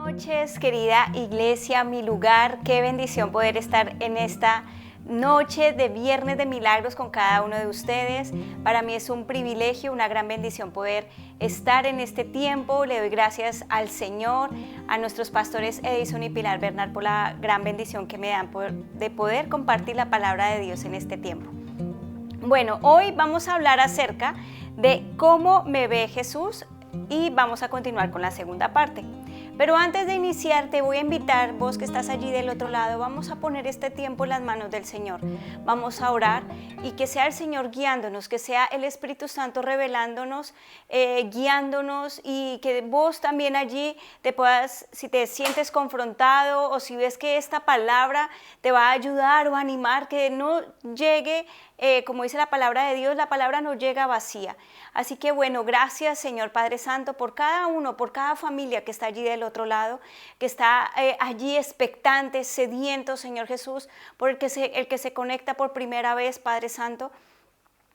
Noches, querida iglesia, mi lugar, qué bendición poder estar en esta noche de Viernes de Milagros con cada uno de ustedes. Para mí es un privilegio, una gran bendición poder estar en este tiempo. Le doy gracias al Señor, a nuestros pastores Edison y Pilar Bernal por la gran bendición que me dan de poder compartir la palabra de Dios en este tiempo. Bueno, hoy vamos a hablar acerca de cómo me ve Jesús y vamos a continuar con la segunda parte. Pero antes de iniciar, te voy a invitar, vos que estás allí del otro lado, vamos a poner este tiempo en las manos del Señor. Vamos a orar y que sea el Señor guiándonos, que sea el Espíritu Santo revelándonos, guiándonos, y que vos también allí te puedas, si te sientes confrontado o si ves que esta palabra te va a ayudar o animar, que no llegue, como dice la palabra de Dios, la palabra no llega vacía. Así que bueno, gracias Señor Padre Santo por cada uno, por cada familia que está allí del otro lado, que está allí expectante, sediento, Señor Jesús, por el que se conecta por primera vez, Padre Santo.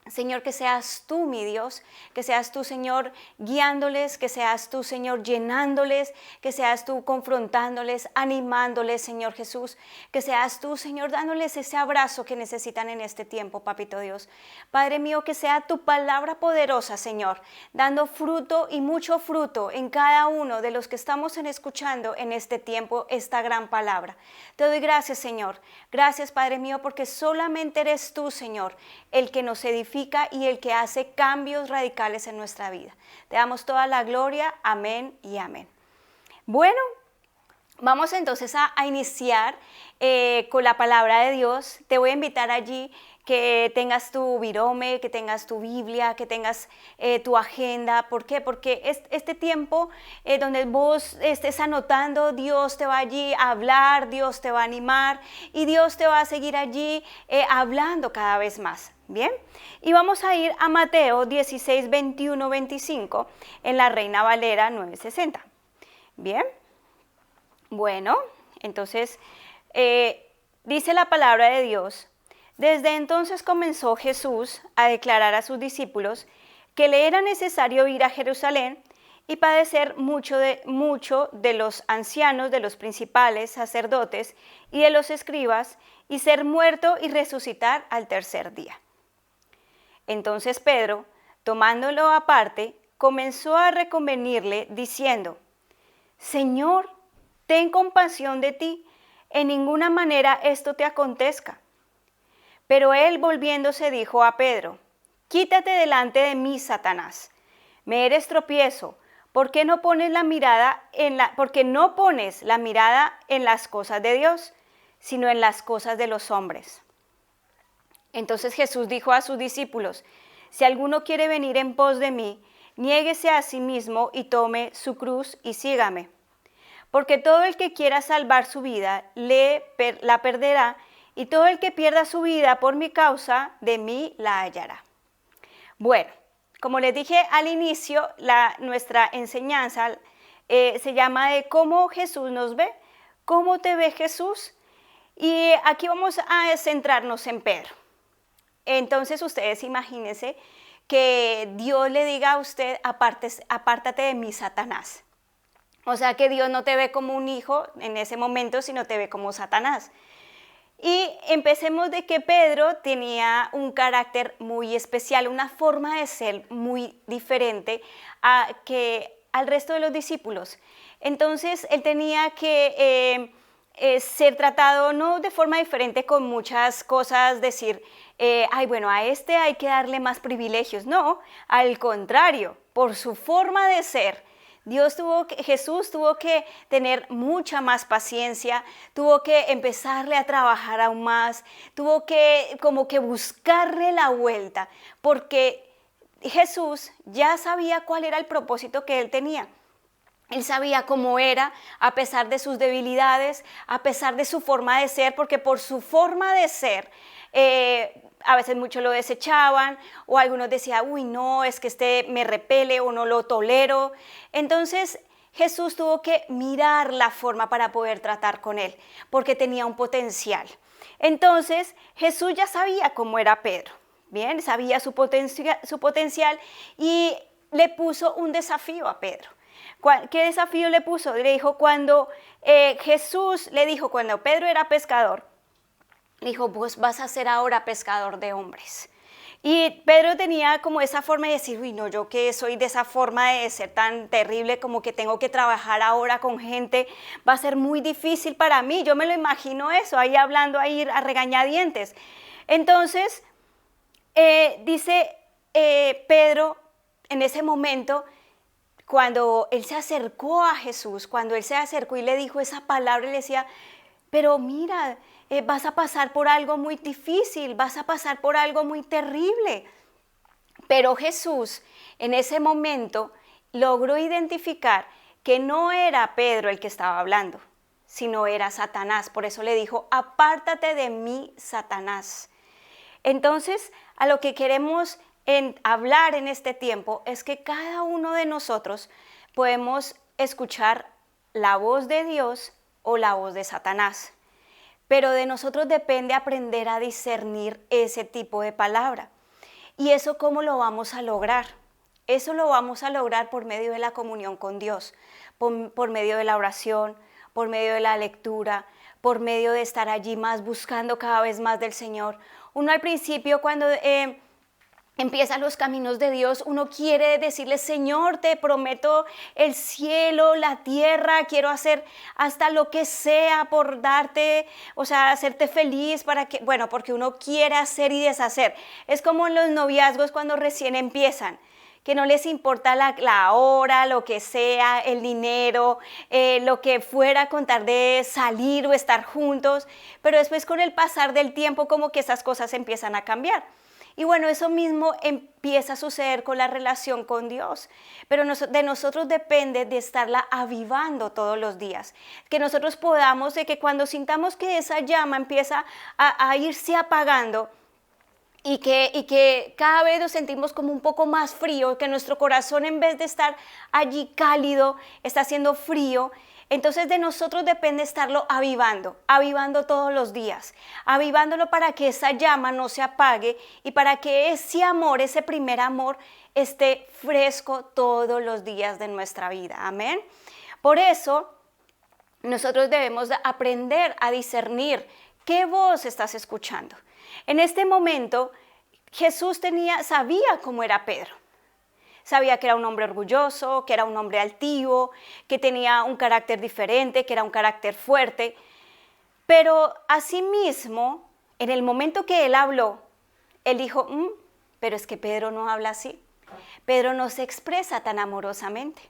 Señor, que seas tú, mi Dios, que seas tú, Señor, guiándoles, que seas tú, Señor, llenándoles, que seas tú confrontándoles, animándoles, Señor Jesús, que seas tú, Señor, dándoles ese abrazo que necesitan en este tiempo, Papito Dios. Padre mío, que sea tu palabra poderosa, Señor, dando fruto y mucho fruto en cada uno de los que estamos escuchando en este tiempo esta gran palabra. Te doy gracias, Señor. Gracias, Padre mío, porque solamente eres tú, Señor, el que nos edifica y el que hace cambios radicales en nuestra vida. Te damos toda la gloria, amén y amén. Bueno, vamos entonces a iniciar con la palabra de Dios. Te voy a invitar allí que tengas tu virome, que tengas tu Biblia, que tengas tu agenda. ¿Por qué? Porque este tiempo donde vos estés anotando, Dios te va allí a hablar, Dios te va a animar y Dios te va a seguir allí hablando cada vez más. Bien, y vamos a ir a Mateo 16, 21, 25 en la Reina Valera 960. Bien, bueno, entonces dice la palabra de Dios: desde entonces comenzó Jesús a declarar a sus discípulos que le era necesario ir a Jerusalén y padecer mucho de los ancianos, de los principales sacerdotes y de los escribas, y ser muerto y resucitar al tercer día. Entonces Pedro, tomándolo aparte, comenzó a reconvenirle diciendo: Señor, ten compasión de ti, en ninguna manera esto te acontezca. Pero él, volviéndose, dijo a Pedro: Quítate delante de mí, Satanás, me eres tropiezo, porque no pones la mirada en las cosas de Dios, sino en las cosas de los hombres. Entonces Jesús dijo a sus discípulos: si alguno quiere venir en pos de mí, niéguese a sí mismo y tome su cruz y sígame. Porque todo el que quiera salvar su vida, la perderá, y todo el que pierda su vida por mi causa, de mí la hallará. Bueno, como les dije al inicio, nuestra enseñanza se llama de cómo Jesús nos ve, cómo te ve Jesús, y aquí vamos a centrarnos en Pedro. Entonces ustedes imagínense que Dios le diga a usted: apártate de mí, Satanás. O sea que Dios no te ve como un hijo en ese momento, sino te ve como Satanás. Y empecemos de que Pedro tenía un carácter muy especial, una forma de ser muy diferente al resto de los discípulos. Entonces él tenía que ser tratado no de forma diferente con muchas cosas, decir, bueno, a este hay que darle más privilegios. No, al contrario, por su forma de ser, Jesús tuvo que tener mucha más paciencia, tuvo que empezarle a trabajar aún más, tuvo que como que buscarle la vuelta, porque Jesús ya sabía cuál era el propósito que él tenía. Él sabía cómo era, a pesar de sus debilidades, a pesar de su forma de ser, porque por su forma de ser, a veces muchos lo desechaban, o algunos decían: uy, no, es que este me repele o no lo tolero. Entonces Jesús tuvo que mirar la forma para poder tratar con él, porque tenía un potencial. Entonces Jesús ya sabía cómo era Pedro, bien, sabía su potencial y le puso un desafío a Pedro. ¿Qué desafío le puso? Le dijo cuando Jesús le dijo, cuando Pedro era pescador, le dijo, vos vas a ser ahora pescador de hombres. Y Pedro tenía como esa forma de decir, uy, no, yo que soy de esa forma de ser tan terrible, como que tengo que trabajar ahora con gente, va a ser muy difícil para mí. Yo me lo imagino eso, ahí hablando ahí a regañadientes. Entonces, dice Pedro, en ese momento, cuando él se acercó a Jesús, cuando él se acercó y le dijo esa palabra, le decía, pero mira, vas a pasar por algo muy difícil, vas a pasar por algo muy terrible. Pero Jesús en ese momento logró identificar que no era Pedro el que estaba hablando, sino era Satanás. Por eso le dijo, apártate de mí, Satanás. Entonces, a lo que queremos hablar en este tiempo es que cada uno de nosotros podemos escuchar la voz de Dios o la voz de Satanás. Pero de nosotros depende aprender a discernir ese tipo de palabra. ¿Y eso cómo lo vamos a lograr? Eso lo vamos a lograr por medio de la comunión con Dios, por medio de la oración, por medio de la lectura, por medio de estar allí más buscando cada vez más del Señor. Uno al principio cuando empieza los caminos de Dios, uno quiere decirle, Señor, te prometo el cielo, la tierra, quiero hacer hasta lo que sea por darte, o sea, hacerte feliz para que, bueno, porque uno quiere hacer y deshacer. Es como en los noviazgos cuando recién empiezan, que no les importa la hora, lo que sea, el dinero, lo que fuera con tal de salir o estar juntos, pero después con el pasar del tiempo como que esas cosas empiezan a cambiar. Y bueno, eso mismo empieza a suceder con la relación con Dios, pero de nosotros depende de estarla avivando todos los días, que nosotros podamos, de que cuando sintamos que esa llama empieza a irse apagando, y que cada vez nos sentimos como un poco más frío, que nuestro corazón en vez de estar allí cálido, está siendo frío. Entonces de nosotros depende estarlo avivando todos los días, avivándolo para que esa llama no se apague y para que ese amor, ese primer amor, esté fresco todos los días de nuestra vida. Amén. Por eso nosotros debemos aprender a discernir qué voz estás escuchando. En este momento, Jesús sabía cómo era Pedro. Sabía que era un hombre orgulloso, que era un hombre altivo, que tenía un carácter diferente, que era un carácter fuerte. Pero asimismo, en el momento que él habló, él dijo, pero es que Pedro no habla así. Pedro no se expresa tan amorosamente.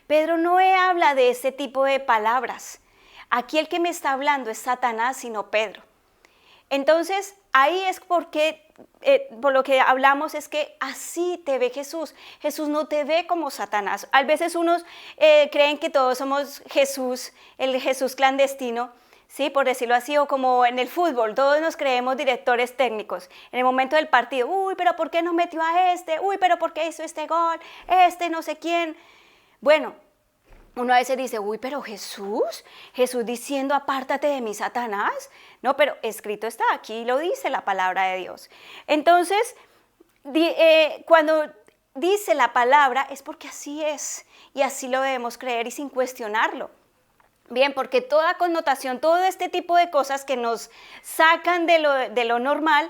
Pedro no habla de ese tipo de palabras. Aquí el que me está hablando es Satanás, sino Pedro. Entonces, ahí es porque, por lo que hablamos, es que así te ve Jesús. Jesús no te ve como Satanás. A veces unos creen que todos somos Jesús, el Jesús clandestino, ¿sí? Por decirlo así, o como en el fútbol, todos nos creemos directores técnicos. En el momento del partido, uy, pero ¿por qué no metió a este? Uy, pero ¿por qué hizo este gol? Este no sé quién. Bueno, uno a veces dice, uy, pero Jesús diciendo, apártate de mí, Satanás. No, pero escrito está, aquí lo dice la palabra de Dios. Entonces, cuando dice la palabra es porque así es, y así lo debemos creer y sin cuestionarlo. Bien, porque toda connotación, todo este tipo de cosas que nos sacan de lo normal,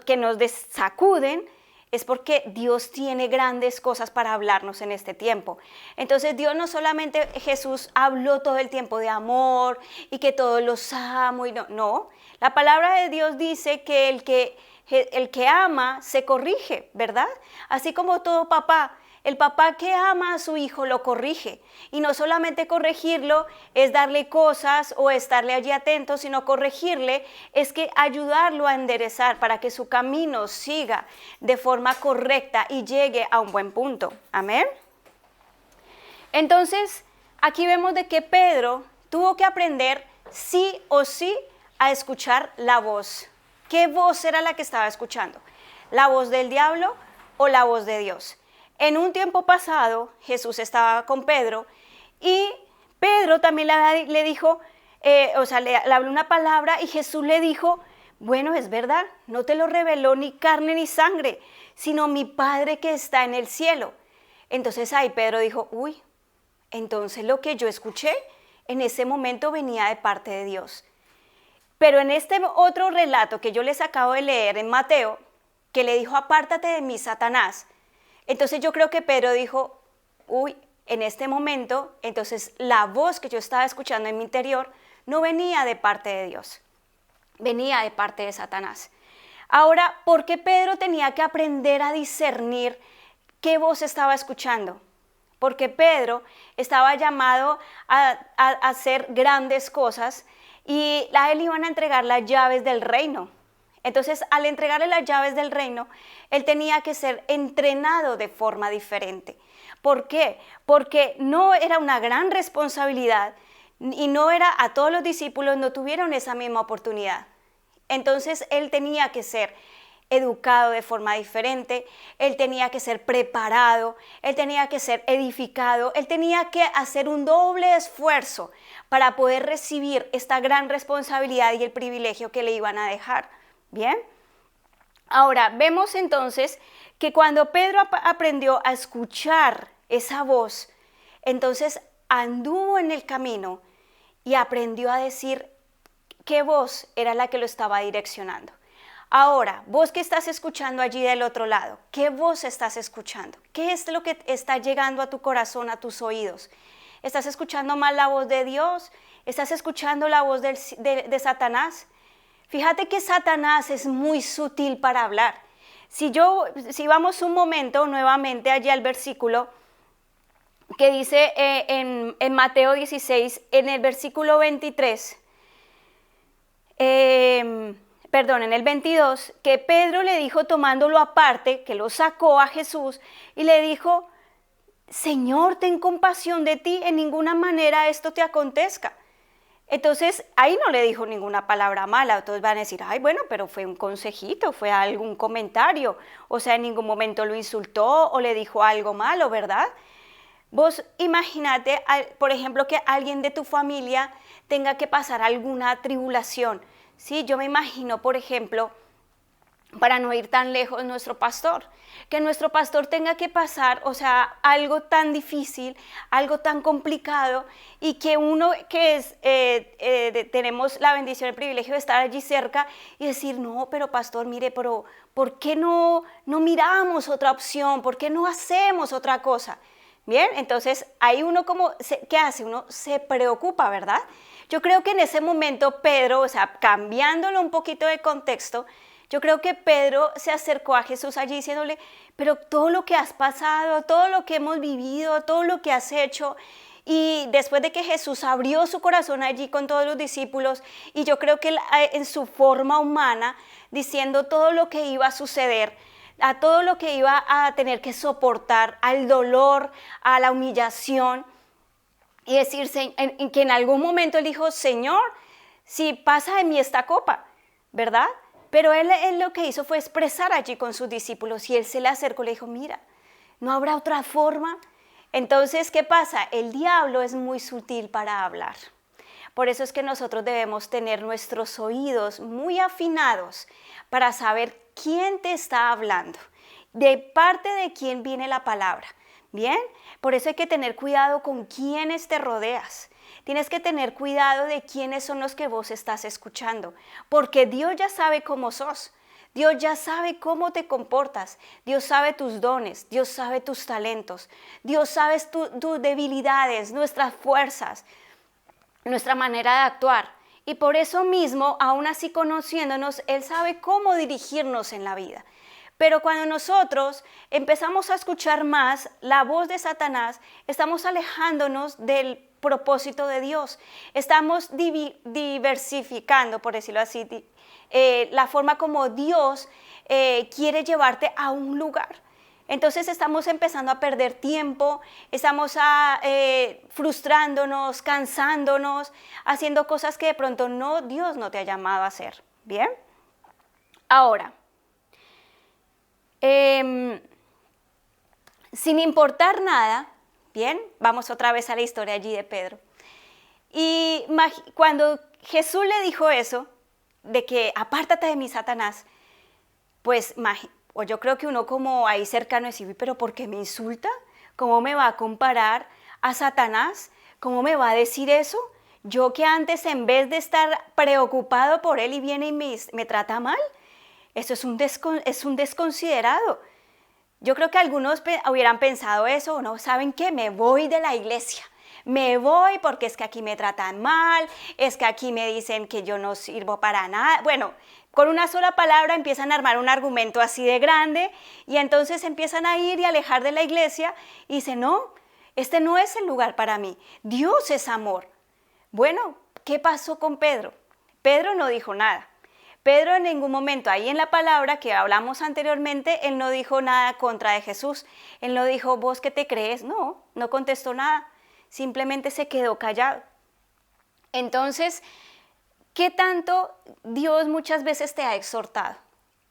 que nos sacuden, es porque Dios tiene grandes cosas para hablarnos en este tiempo. Entonces Dios no solamente, Jesús habló todo el tiempo de amor y que todos los amo, y no. La palabra de Dios dice que el que ama se corrige, ¿verdad? Así como todo papá. El papá que ama a su hijo lo corrige, y no solamente corregirlo es darle cosas o estarle allí atento, sino corregirle es que ayudarlo a enderezar para que su camino siga de forma correcta y llegue a un buen punto. Amén. Entonces, aquí vemos de que Pedro tuvo que aprender sí o sí a escuchar la voz. ¿Qué voz era la que estaba escuchando? ¿La voz del diablo o la voz de Dios? En un tiempo pasado, Jesús estaba con Pedro y Pedro también le dijo, le habló una palabra y Jesús le dijo, bueno, es verdad, no te lo reveló ni carne ni sangre, sino mi Padre que está en el cielo. Entonces ahí Pedro dijo, uy, Entonces lo que yo escuché en ese momento venía de parte de Dios. Pero en este otro relato que yo les acabo de leer en Mateo, que le dijo, apártate de mí, Satanás. Entonces yo creo que Pedro dijo, uy, en este momento, entonces la voz que yo estaba escuchando en mi interior no venía de parte de Dios, venía de parte de Satanás. Ahora, ¿por qué Pedro tenía que aprender a discernir qué voz estaba escuchando? Porque Pedro estaba llamado a hacer grandes cosas y a él iban a entregar las llaves del reino. Entonces, al entregarle las llaves del reino, él tenía que ser entrenado de forma diferente. ¿Por qué? Porque no era una gran responsabilidad y no era a todos los discípulos, no tuvieron esa misma oportunidad. Entonces, él tenía que ser educado de forma diferente, él tenía que ser preparado, él tenía que ser edificado, él tenía que hacer un doble esfuerzo para poder recibir esta gran responsabilidad y el privilegio que le iban a dejar. ¿Bien? Ahora, vemos entonces que cuando Pedro aprendió a escuchar esa voz, entonces anduvo en el camino y aprendió a decir qué voz era la que lo estaba direccionando. Ahora, vos que estás escuchando allí del otro lado, ¿qué voz estás escuchando? ¿Qué es lo que está llegando a tu corazón, a tus oídos? ¿Estás escuchando más la voz de Dios? ¿Estás escuchando la voz de Satanás? Fíjate que Satanás es muy sutil para hablar. Si vamos un momento nuevamente allí al versículo que dice en Mateo 16, en el versículo 23, en el 22, que Pedro le dijo tomándolo aparte, que lo sacó a Jesús y le dijo, Señor, ten compasión de ti, en ninguna manera esto te acontezca. Entonces, ahí no le dijo ninguna palabra mala. Todos van a decir, ay, bueno, pero fue un consejito, fue algún comentario. O sea, en ningún momento lo insultó o le dijo algo malo, ¿verdad? Vos imagínate, por ejemplo, que alguien de tu familia tenga que pasar alguna tribulación. Sí, yo me imagino, por ejemplo, para no ir tan lejos, que nuestro pastor tenga que pasar, o sea, algo tan difícil, algo tan complicado, y que uno que tenemos la bendición, el privilegio de estar allí cerca y decir, no, pero pastor, mire, pero ¿por qué no miramos otra opción? ¿Por qué no hacemos otra cosa? Bien, entonces ahí uno ¿qué hace? Uno se preocupa, ¿verdad? Yo creo que en ese momento Pedro, o sea, cambiándolo un poquito de contexto, yo creo que Pedro se acercó a Jesús allí diciéndole, pero todo lo que has pasado, todo lo que hemos vivido, todo lo que has hecho, y después de que Jesús abrió su corazón allí con todos los discípulos, y yo creo que en su forma humana, diciendo todo lo que iba a suceder, a todo lo que iba a tener que soportar, al dolor, a la humillación, y decirse que en algún momento él dijo, Señor, si pasa de mí esta copa, ¿verdad? Pero él lo que hizo fue expresar allí con sus discípulos y él se le acercó y le dijo, mira, ¿no habrá otra forma? Entonces, ¿qué pasa? El diablo es muy sutil para hablar. Por eso es que nosotros debemos tener nuestros oídos muy afinados para saber quién te está hablando, de parte de quién viene la palabra. ¿Bien? Por eso hay que tener cuidado con quiénes te rodeas. Tienes que tener cuidado de quiénes son los que vos estás escuchando, porque Dios ya sabe cómo sos, Dios ya sabe cómo te comportas, Dios sabe tus dones, Dios sabe tus talentos, Dios sabe tus debilidades, nuestras fuerzas, nuestra manera de actuar. Y por eso mismo, aún así conociéndonos, Él sabe cómo dirigirnos en la vida. Pero cuando nosotros empezamos a escuchar más la voz de Satanás, estamos alejándonos del propósito de Dios. Estamos diversificando, por decirlo así, la forma como Dios quiere llevarte a un lugar. Entonces estamos empezando a perder tiempo, estamos frustrándonos, cansándonos, haciendo cosas que de pronto Dios no te ha llamado a hacer. ¿Bien? Ahora, sin importar nada, bien, vamos otra vez a la historia allí de Pedro. Y cuando Jesús le dijo eso, de que apártate de mí, Satanás, pues yo creo que uno como ahí cercano decía, pero ¿por qué me insulta? ¿Cómo me va a comparar a Satanás? ¿Cómo me va a decir eso? Yo que antes en vez de estar preocupado por él y viene y me trata mal. Eso es un desconsiderado. Yo creo que algunos hubieran pensado eso, ¿no? ¿Saben qué? Me voy de la iglesia. Me voy porque es que aquí me tratan mal, es que aquí me dicen que yo no sirvo para nada. Bueno, con una sola palabra empiezan a armar un argumento así de grande y entonces empiezan a ir y alejar de la iglesia y dicen, no, este no es el lugar para mí. Dios es amor. Bueno, ¿qué pasó con Pedro? Pedro no dijo nada. Pedro en ningún momento, ahí en la palabra que hablamos anteriormente, él no dijo nada contra de Jesús. Él no dijo, ¿vos qué te crees? No, no contestó nada. Simplemente se quedó callado. Entonces, ¿qué tanto Dios muchas veces te ha exhortado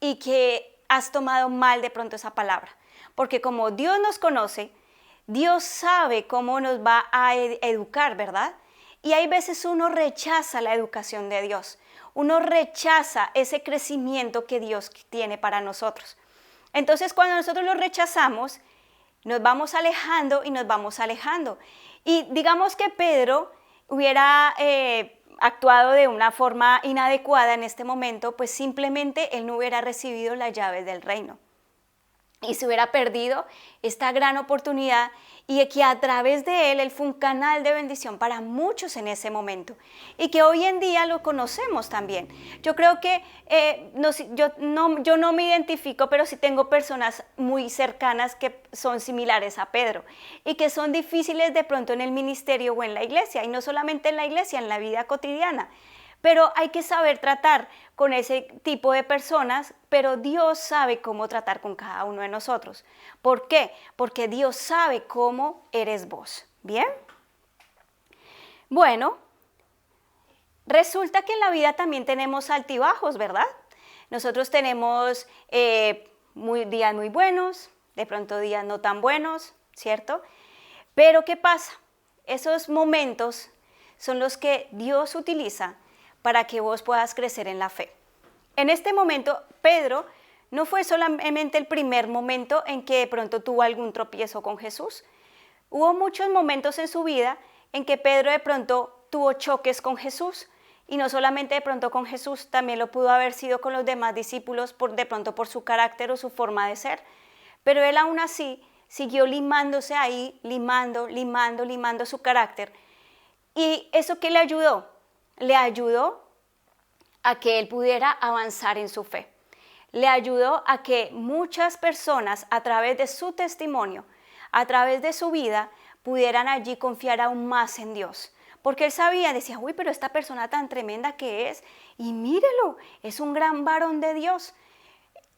y que has tomado mal de pronto esa palabra? Porque como Dios nos conoce, Dios sabe cómo nos va a educar, ¿verdad? Y hay veces uno rechaza la educación de Dios. Uno rechaza ese crecimiento que Dios tiene para nosotros. Entonces, cuando nosotros lo rechazamos, nos vamos alejando y nos vamos alejando. Y digamos que Pedro hubiera actuado de una forma inadecuada en este momento, pues simplemente él no hubiera recibido las llaves del reino. Y se hubiera perdido esta gran oportunidad y que a través de él fue un canal de bendición para muchos en ese momento y que hoy en día lo conocemos también. Yo creo que yo no me identifico, pero sí tengo personas muy cercanas que son similares a Pedro y que son difíciles de pronto en el ministerio o en la iglesia, y no solamente en la iglesia, en la vida cotidiana. Pero hay que saber tratar con ese tipo de personas, pero Dios sabe cómo tratar con cada uno de nosotros. ¿Por qué? Porque Dios sabe cómo eres vos. ¿Bien? Bueno, resulta que en la vida también tenemos altibajos, ¿verdad? Nosotros tenemos días muy buenos, de pronto días no tan buenos, ¿cierto? Pero ¿qué pasa? Esos momentos son los que Dios utiliza para que vos puedas crecer en la fe. En este momento, Pedro no fue solamente el primer momento en que de pronto tuvo algún tropiezo con Jesús. Hubo muchos momentos en su vida en que Pedro de pronto tuvo choques con Jesús, y no solamente de pronto con Jesús, también lo pudo haber sido con los demás discípulos, de pronto por su carácter o su forma de ser. Pero él aún así siguió limándose ahí, limando su carácter. ¿Y eso qué le ayudó? Le ayudó a que él pudiera avanzar en su fe. Le ayudó a que muchas personas, a través de su testimonio, a través de su vida, pudieran allí confiar aún más en Dios. Porque él sabía, decía, uy, pero esta persona tan tremenda que es, y mírelo, es un gran varón de Dios.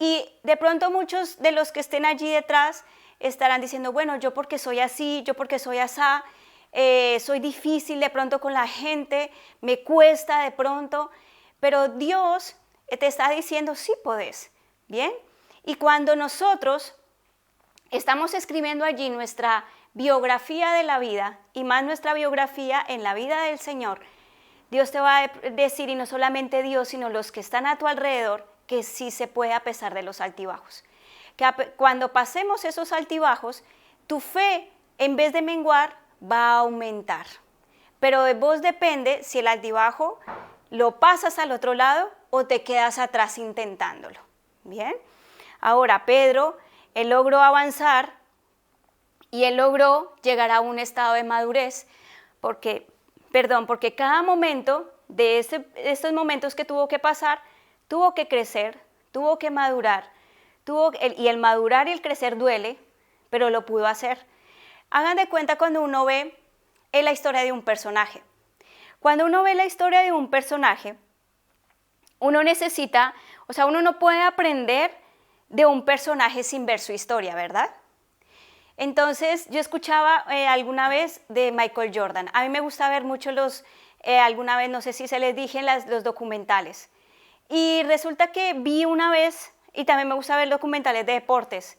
Y de pronto muchos de los que estén allí detrás estarán diciendo, bueno, yo porque soy así, yo porque soy asá, soy difícil de pronto con la gente, me cuesta de pronto, pero Dios te está diciendo, sí podés, ¿bien? Y cuando nosotros estamos escribiendo allí nuestra biografía de la vida, y más nuestra biografía en la vida del Señor, Dios te va a decir, y no solamente Dios, sino los que están a tu alrededor, que sí se puede a pesar de los altibajos. Que cuando pasemos esos altibajos, tu fe, en vez de menguar, va a aumentar. Pero de vos depende si el altibajo lo pasas al otro lado o te quedas atrás intentándolo. Bien. Ahora Pedro, él logró avanzar y él logró llegar a un estado de madurez porque cada momento de estos momentos que tuvo que pasar, tuvo que crecer, tuvo que madurar. Y el madurar y el crecer duele, pero lo pudo hacer. Hagan de cuenta cuando uno ve la historia de un personaje. Cuando uno ve la historia de un personaje, uno necesita, uno no puede aprender de un personaje sin ver su historia, ¿verdad? Entonces, yo escuchaba alguna vez de Michael Jordan. A mí me gusta ver mucho alguna vez, no sé si se les dije, los documentales. Y resulta que vi una vez, y también me gusta ver documentales de deportes,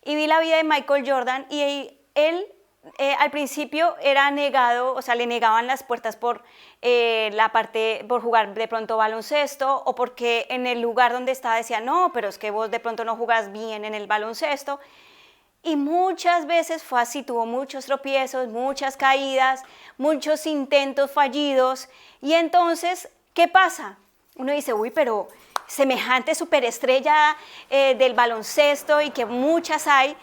y vi la vida de Michael Jordan, y él al principio era negado, le negaban las puertas por por jugar de pronto baloncesto, o porque en el lugar donde estaba decía, no, pero es que vos de pronto no jugás bien en el baloncesto. Y muchas veces fue así, tuvo muchos tropiezos, muchas caídas, muchos intentos fallidos. Y entonces, ¿qué pasa? Uno dice, uy, pero semejante superestrella del baloncesto y que muchas hay.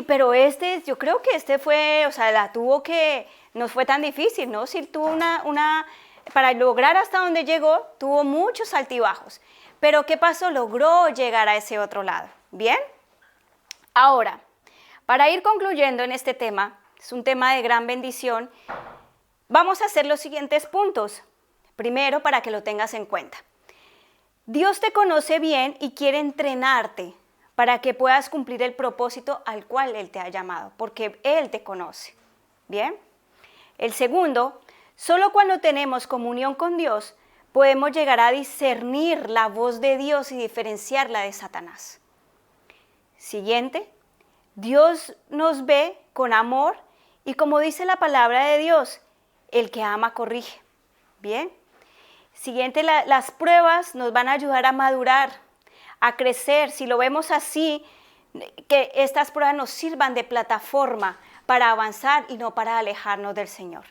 Pero yo creo que fue, o sea, no fue tan difícil, ¿no? Sí tuvo para lograr hasta donde llegó, tuvo muchos altibajos. Pero ¿qué pasó? Logró llegar a ese otro lado. ¿Bien? Ahora, para ir concluyendo en este tema, es un tema de gran bendición, vamos a hacer los siguientes puntos. Primero, para que lo tengas en cuenta. Dios te conoce bien y quiere entrenarte para que puedas cumplir el propósito al cual Él te ha llamado, porque Él te conoce. ¿Bien? El segundo, solo cuando tenemos comunión con Dios, podemos llegar a discernir la voz de Dios y diferenciarla de Satanás. Siguiente, Dios nos ve con amor y como dice la palabra de Dios, el que ama corrige. Bien. Siguiente, las pruebas nos van a ayudar a madurar, a crecer. Si lo vemos así, que estas pruebas nos sirvan de plataforma para avanzar y no para alejarnos del Señor.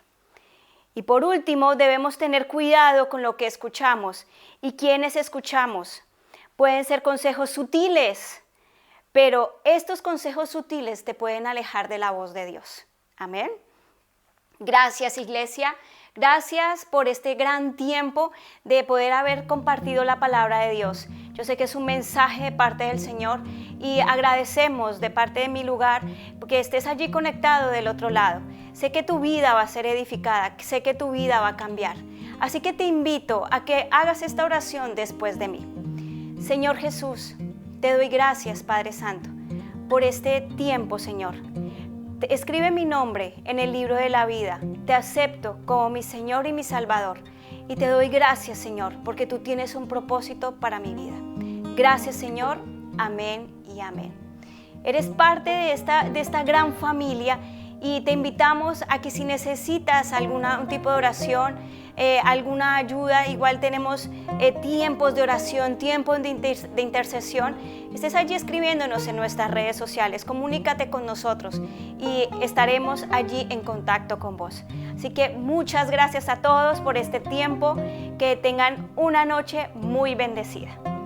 Y por último, debemos tener cuidado con lo que escuchamos y quienes escuchamos. Pueden ser consejos sutiles, pero estos consejos sutiles te pueden alejar de la voz de Dios. Amén. Gracias, iglesia. Gracias por este gran tiempo de poder haber compartido la palabra de Dios. Yo sé que es un mensaje de parte del Señor y agradecemos de parte de Mi Lugar que estés allí conectado del otro lado. Sé que tu vida va a ser edificada, sé que tu vida va a cambiar. Así que te invito a que hagas esta oración después de mí. Señor Jesús, te doy gracias, Padre Santo, por este tiempo, Señor. Escribe mi nombre en el libro de la vida. Te acepto como mi Señor y mi Salvador. Y te doy gracias, Señor, porque tú tienes un propósito para mi vida. Gracias, Señor. Amén y amén. Eres parte de esta gran familia y te invitamos a que si necesitas un tipo de oración, alguna ayuda, igual tenemos tiempos de oración, tiempos de intercesión, estés allí escribiéndonos en nuestras redes sociales, comunícate con nosotros y estaremos allí en contacto con vos. Así que muchas gracias a todos por este tiempo, que tengan una noche muy bendecida.